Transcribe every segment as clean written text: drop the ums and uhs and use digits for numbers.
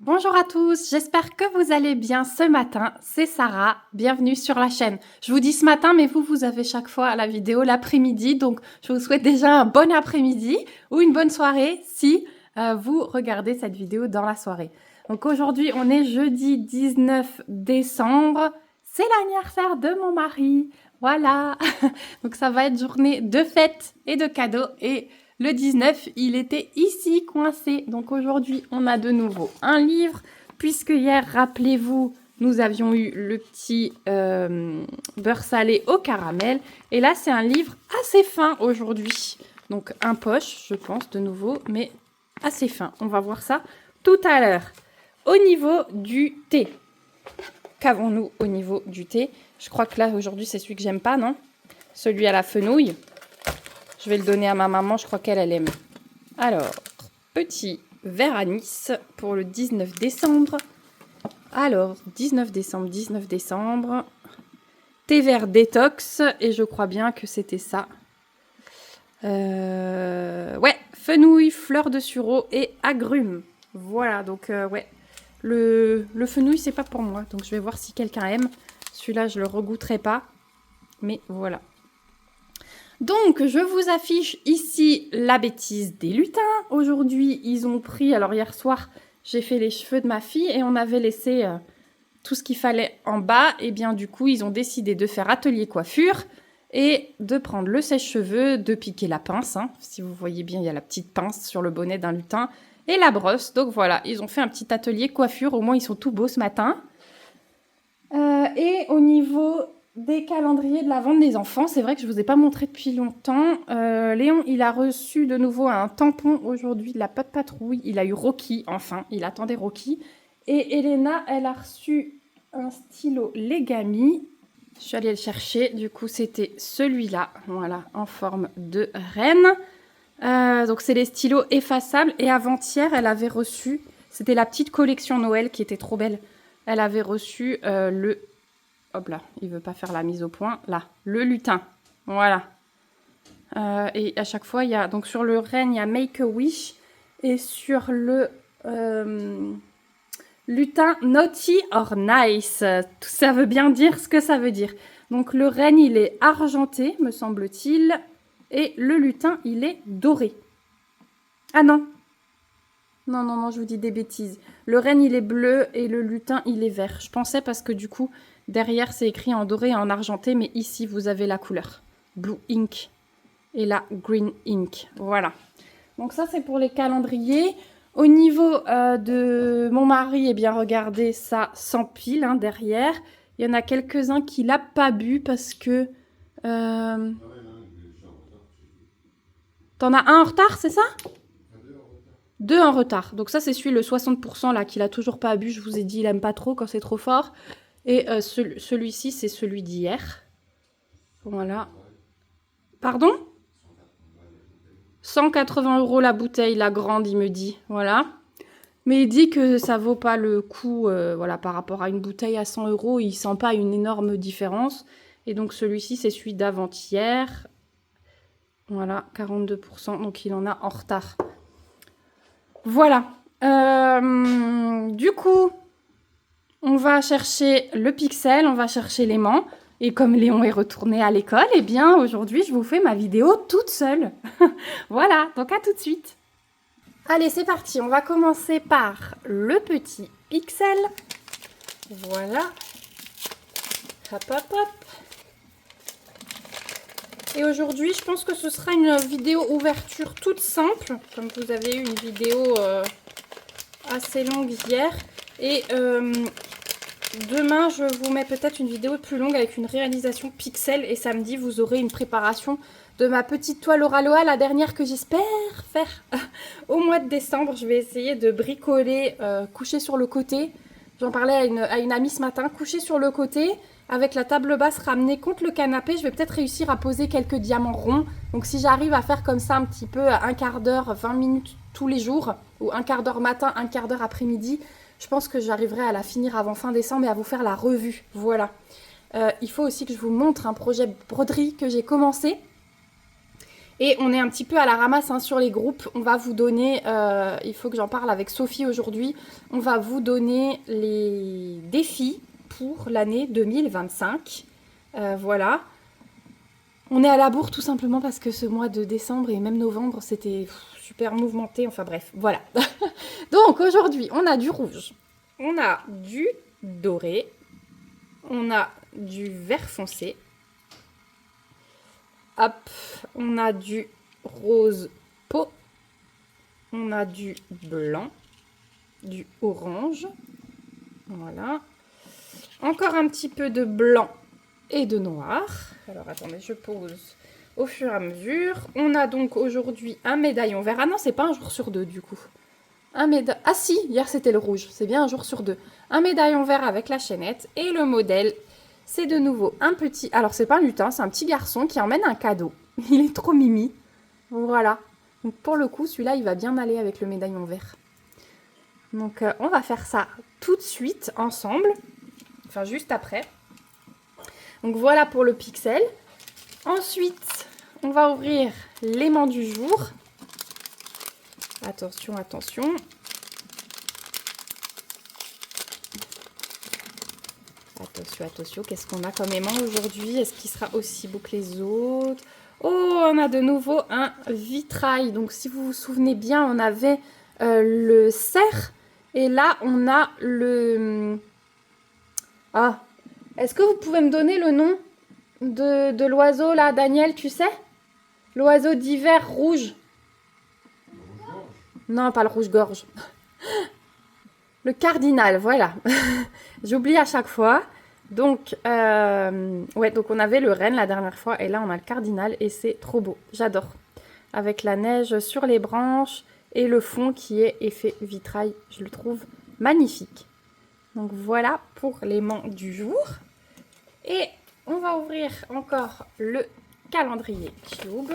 Bonjour à tous, j'espère que vous allez bien ce matin, c'est Sarah, bienvenue sur la chaîne. Je vous dis ce matin, mais vous avez chaque fois la vidéo l'après-midi, donc je vous souhaite déjà un bon après-midi ou une bonne soirée si vous regardez cette vidéo dans la soirée. Donc aujourd'hui, on est jeudi 19 décembre, c'est l'anniversaire de mon mari, voilà. Donc ça va être journée de fête et de cadeaux et le 19, il était ici coincé. Donc aujourd'hui, on a de nouveau un livre. Puisque hier, rappelez-vous, nous avions eu le petit beurre salé au caramel. Et là, c'est un livre assez fin aujourd'hui. Donc un poche, je pense, de nouveau, mais assez fin. On va voir ça tout à l'heure. Au niveau du thé. Qu'avons-nous au niveau du thé? Je crois que là, aujourd'hui, c'est celui que j'aime pas, non? Celui à la fenouil. Je vais le donner à ma maman, je crois qu'elle aime. Alors, petit verre à Nice pour le 19 décembre. Alors, 19 décembre. Thé vert détox, et je crois bien que c'était ça. Ouais, fenouil, fleur de sureau et agrumes. Voilà, donc ouais. Le fenouil, c'est pas pour moi, donc je vais voir si quelqu'un aime. Celui-là, je le regoutterai pas. Mais voilà. Donc, je vous affiche ici la bêtise des lutins. Aujourd'hui, ils ont pris... Alors, hier soir, j'ai fait les cheveux de ma fille et on avait laissé tout ce qu'il fallait en bas. Et bien, du coup, ils ont décidé de faire atelier coiffure et de prendre le sèche-cheveux, de piquer la pince. Hein. Si vous voyez bien, il y a la petite pince sur le bonnet d'un lutin et la brosse. Donc, voilà, ils ont fait un petit atelier coiffure. Au moins, ils sont tout beaux ce matin. Et au niveau... des calendriers de la vente des enfants, c'est vrai que je ne vous ai pas montré depuis longtemps. Léon, il a reçu de nouveau un tampon aujourd'hui de la Pote Patrouille. Il a eu Rocky, enfin, il attendait Rocky. Et Elena, elle a reçu un stylo Legami. Je suis allée le chercher, du coup c'était celui-là, voilà, en forme de reine. Donc c'est les stylos effaçables. Et avant-hier, elle avait reçu, c'était la petite collection Noël qui était trop belle. Elle avait reçu le... Hop là, il veut pas faire la mise au point. Là, le lutin. Voilà. Et à chaque fois, il y a... Donc sur le renne, il y a Make a Wish. Et sur le lutin, Naughty or Nice. Tout ça veut bien dire ce que ça veut dire. Donc le renne, il est argenté, me semble-t-il. Et le lutin, il est doré. Ah non. Non, je vous dis des bêtises. Le renne, il est bleu et le lutin, il est vert. Je pensais parce que du coup... Derrière, c'est écrit en doré et en argenté, mais ici, vous avez la couleur. Blue Ink et la Green Ink. Voilà. Donc ça, c'est pour les calendriers. Au niveau de mon mari, eh bien, regardez, ça s'empile hein, derrière. Il y en a quelques-uns qui ne l'ont pas bu parce que... T'en as un en retard, c'est ça? Deux en retard. Donc ça, c'est celui, le 60% là, qu'il n'a toujours pas bu. Je vous ai dit, il n'aime pas trop quand c'est trop fort. Et celui-ci, c'est celui d'hier. Voilà. Pardon? 180 € la bouteille, la grande, il me dit. Voilà. Mais il dit que ça vaut pas le coup, voilà, par rapport à une bouteille à 100 €. Il sent pas une énorme différence. Et donc celui-ci, c'est celui d'avant-hier. Voilà, 42%. Donc il en a en retard. Voilà. Du coup... On va chercher le pixel, on va chercher l'aimant. Et comme Léon est retourné à l'école, eh bien aujourd'hui je vous fais ma vidéo toute seule. Voilà, donc à tout de suite. Allez, c'est parti, on va commencer par le petit pixel. Voilà. Hop, hop, hop. Et aujourd'hui, je pense que ce sera une vidéo ouverture toute simple. Comme vous avez eu une vidéo assez longue hier. Et demain, je vous mets peut-être une vidéo plus longue avec une réalisation pixel. Et samedi, vous aurez une préparation de ma petite toile Oraloa, la dernière que j'espère faire au mois de décembre. Je vais essayer de bricoler, coucher sur le côté. J'en parlais à une amie ce matin. Coucher sur le côté avec la table basse ramenée contre le canapé. Je vais peut-être réussir à poser quelques diamants ronds. Donc si j'arrive à faire comme ça un petit peu un quart d'heure, 20 minutes tous les jours, ou un quart d'heure matin, un quart d'heure après-midi, je pense que j'arriverai à la finir avant fin décembre et à vous faire la revue. Voilà. Il faut aussi que je vous montre un projet broderie que j'ai commencé. Et on est un petit peu à la ramasse hein, sur les groupes. On va vous donner, il faut que j'en parle avec Sophie aujourd'hui, on va vous donner les défis pour l'année 2025. Voilà. On est à la bourre tout simplement parce que ce mois de décembre et même novembre, c'était super mouvementé. Enfin bref, voilà. Donc aujourd'hui, on a du rouge, on a du doré, on a du vert foncé. Hop, on a du rose peau, on a du blanc, du orange, voilà. Encore un petit peu de blanc et de noir. Alors attendez, je pose au fur et à mesure. On a donc aujourd'hui un médaillon vert. Ah non, c'est pas un jour sur deux du coup. Ah si, hier c'était le rouge, c'est bien un jour sur deux. Un médaillon vert avec la chaînette et le modèle, c'est de nouveau un petit... Alors c'est pas un lutin, c'est un petit garçon qui emmène un cadeau. Il est trop mimi. Voilà. Donc pour le coup, celui-là, il va bien aller avec le médaillon vert. Donc on va faire ça tout de suite ensemble. Enfin juste après. Donc voilà pour le pixel. Ensuite, on va ouvrir l'aimant du jour. Attention, attention. Attention, attention. Qu'est-ce qu'on a comme aimant aujourd'hui? Est-ce qu'il sera aussi beau que les autres? Oh, on a de nouveau un vitrail. Donc si vous vous souvenez bien, on avait le cerf. Et là, on a le... Ah, est-ce que vous pouvez me donner le nom de l'oiseau là, Daniel, tu sais? L'oiseau d'hiver rouge. Non, pas le rouge-gorge. Le cardinal, voilà. J'oublie à chaque fois. Donc, ouais, donc on avait le renne la dernière fois et là on a le cardinal et c'est trop beau. J'adore. Avec la neige sur les branches et le fond qui est effet vitrail. Je le trouve magnifique. Donc voilà pour l'aimant du jour. Et on va ouvrir encore le calendrier Cube.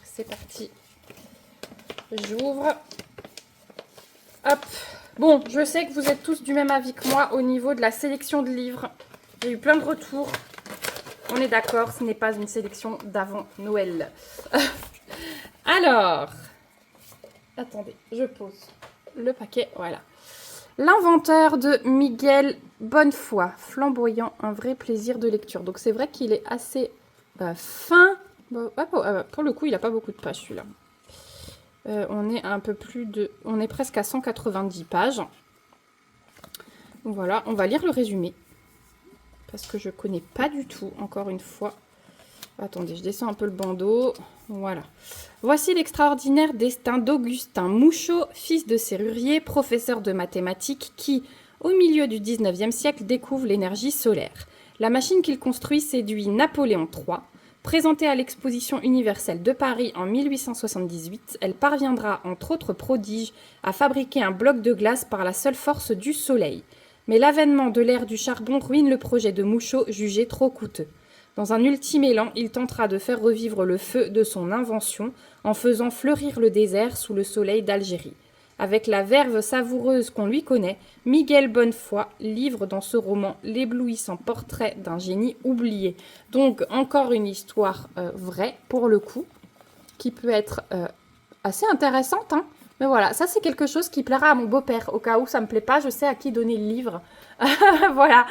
C'est parti. J'ouvre. Hop. Bon, je sais que vous êtes tous du même avis que moi au niveau de la sélection de livres. J'ai eu plein de retours. On est d'accord, ce n'est pas une sélection d'avant Noël. Alors, attendez, je pose le paquet. Voilà. L'inventeur de Miguel Bonnefoy, flamboyant, un vrai plaisir de lecture. Donc c'est vrai qu'il est assez fin. Pour le coup, il n'a pas beaucoup de pages celui-là. On est un peu plus de... On est presque à 190 pages. Voilà, on va lire le résumé. Parce que je ne connais pas du tout, encore une fois. Attendez, je descends un peu le bandeau. Voilà. Voici l'extraordinaire destin d'Augustin Mouchot, fils de serrurier, professeur de mathématiques, qui, au milieu du 19e siècle, découvre l'énergie solaire. La machine qu'il construit séduit Napoléon III. Présentée à l'exposition universelle de Paris en 1878, elle parviendra, entre autres prodiges, à fabriquer un bloc de glace par la seule force du soleil. Mais l'avènement de l'ère du charbon ruine le projet de Mouchot, jugé trop coûteux. Dans un ultime élan, il tentera de faire revivre le feu de son invention en faisant fleurir le désert sous le soleil d'Algérie. Avec la verve savoureuse qu'on lui connaît, Miguel Bonnefoy livre dans ce roman l'éblouissant portrait d'un génie oublié. Donc encore une histoire vraie pour le coup, qui peut être assez intéressante, hein. Mais voilà, ça c'est quelque chose qui plaira à mon beau-père. Au cas où ça me plaît pas, je sais à qui donner le livre. Voilà.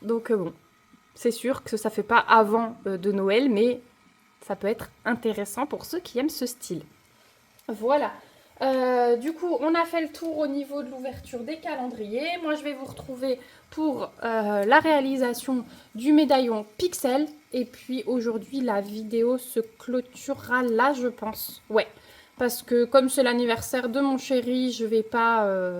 Donc bon, c'est sûr que ça fait pas avant de Noël, mais ça peut être intéressant pour ceux qui aiment ce style. Voilà. Du coup, on a fait le tour au niveau de l'ouverture des calendriers. Moi, je vais vous retrouver pour la réalisation du médaillon Pixel. Et puis aujourd'hui, la vidéo se clôturera là, je pense. Ouais, parce que comme c'est l'anniversaire de mon chéri, je vais pas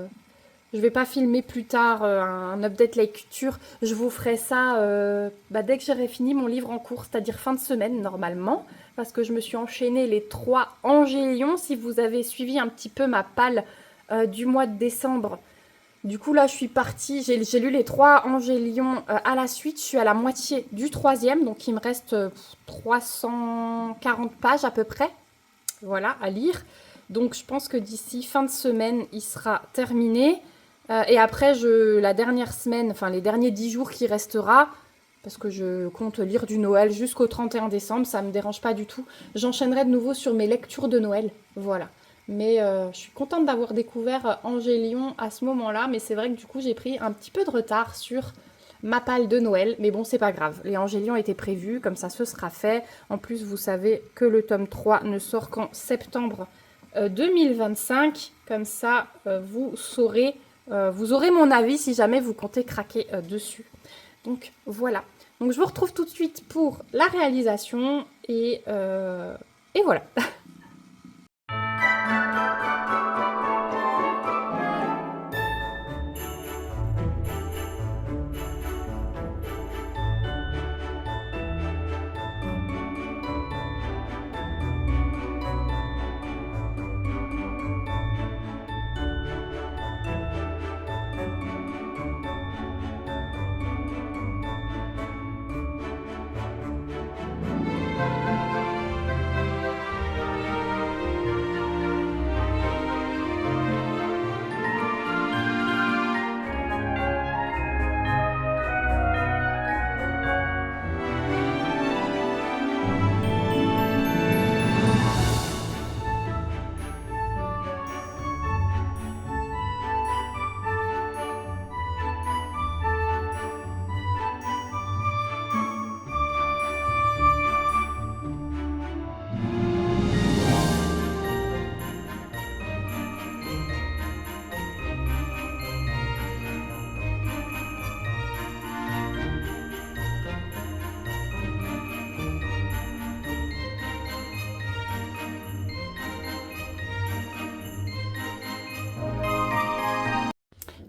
filmer plus tard un update lecture. Je vous ferai ça dès que j'aurai fini mon livre en cours, c'est-à-dire fin de semaine normalement. Parce que je me suis enchaîné les 3 Angélions. Si vous avez suivi un petit peu ma palle du mois de décembre. Du coup, là, je suis partie. J'ai lu les 3 Angélions à la suite. Je suis à la moitié du 3e. Donc, il me reste 340 pages à peu près. Voilà, à lire. Donc, je pense que d'ici fin de semaine, il sera terminé. Et après, la dernière semaine, enfin les derniers 10 jours qui restera, parce que je compte lire du Noël jusqu'au 31 décembre, ça me dérange pas du tout. J'enchaînerai de nouveau sur mes lectures de Noël, voilà. Mais je suis contente d'avoir découvert Angélion à ce moment-là, mais c'est vrai que du coup j'ai pris un petit peu de retard sur ma palle de Noël, mais bon c'est pas grave. Les Angélions étaient prévus, comme ça ce sera fait. En plus vous savez que le tome 3 ne sort qu'en septembre 2025, comme ça vous saurez, vous aurez mon avis si jamais vous comptez craquer dessus. Donc voilà. Donc je vous retrouve tout de suite pour la réalisation et voilà.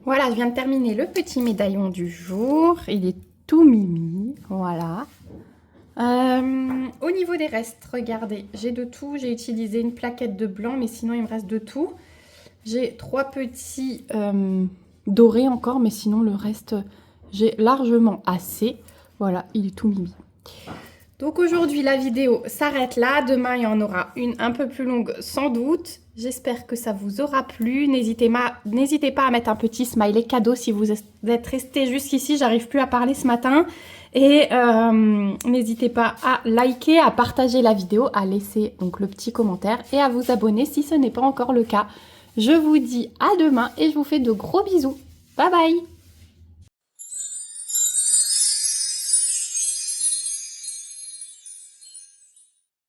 Voilà, je viens de terminer le petit médaillon du jour. Il est tout mimi, voilà. Au niveau des restes, regardez, j'ai de tout. J'ai utilisé une plaquette de blanc, mais sinon il me reste de tout. J'ai 3 petits dorés encore, mais sinon le reste, j'ai largement assez. Voilà, il est tout mimi. Donc aujourd'hui, la vidéo s'arrête là. Demain, il y en aura une un peu plus longue sans doute. J'espère que ça vous aura plu. N'hésitez pas à mettre un petit smiley cadeau si vous êtes resté jusqu'ici. J'arrive plus à parler ce matin. Et n'hésitez pas à liker, à partager la vidéo, à laisser donc le petit commentaire et à vous abonner si ce n'est pas encore le cas. Je vous dis à demain et je vous fais de gros bisous. Bye bye!